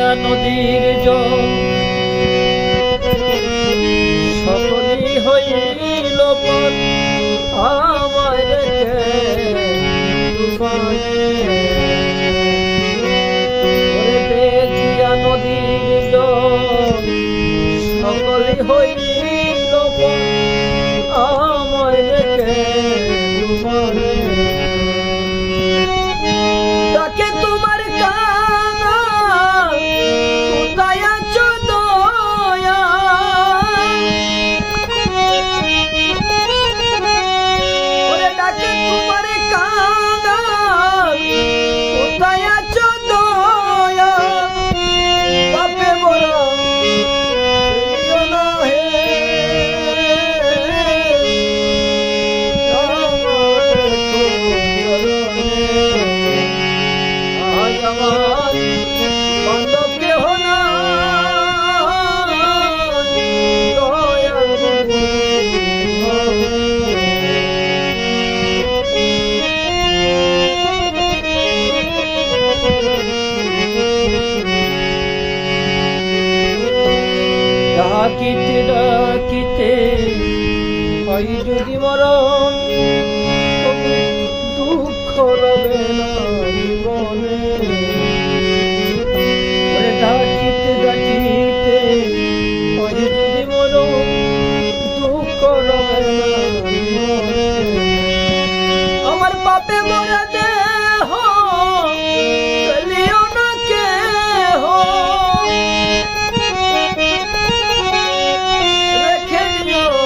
পেজিয়া নদীর জল সকলই হইল পথ আমায় রেখে তুফানে। ওরে পেজিয়া নদীর জল সকলই হইল পথ আমায় রেখে তুফানে। তাকে তোমার কানা কোথায় আছো দয়া, ওরে ডাকে তোমার কানা কোথায় আছো দয়া। পাপে মোরা ফেলিও না হে আমার বান্ধব কেহ নাই, দয়াল ডাকিতে ডাকিতে হয় যদি মরণ, দুঃখ রবে না জীবনে। ওরে ডাকিতে ডাকিতে হয় যদি মরণ, দুঃখ রবে না জীবনে। আমার পাপে মরা দেহ ফেলিও না কেহ, রেখে নিও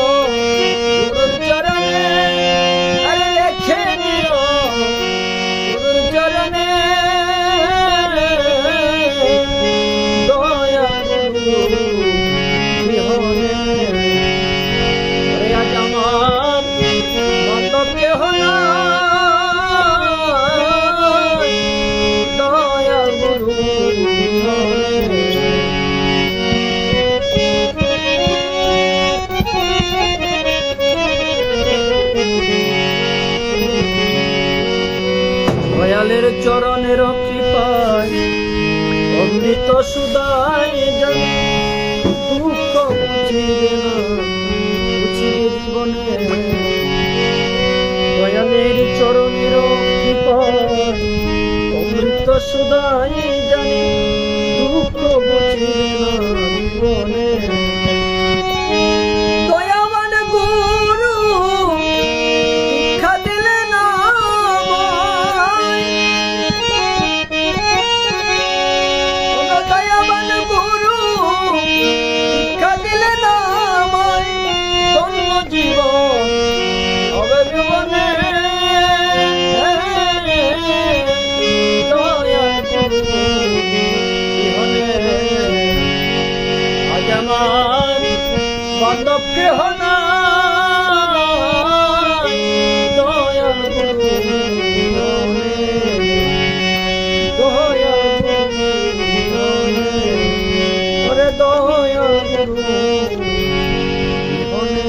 গুরুর চরণে, আরে রেখে নিও গুরুর চরণে। দয়া গুরু বিহনে ওরে আজ আমার বান্ধব কেহ নাই, দয়া গুরু বিহনে। দয়ালের চরণের কৃপায় অমৃত সুদায় জানি, দুঃখ বুঝিবে না বুঝিবে জীবনে। দয়ালের চরণের কৃপায় অমৃত সুদায় জানি, দুঃখ বুঝিবে না জীবনে। দয়াবান গুরু দীক্ষা দিলেন আমায়, দয়াবান গুরু দীক্ষা দিলেন আমায়, ধন্য জীবন হবে জীবনে। দয়াল গুরু বিহনে আজ আমার বান্ধব কেহ নাই, দয়াল গুরু বিহনে। দয়াল গুরু বিহনে ওরে দয়াল গুরু বিহনে।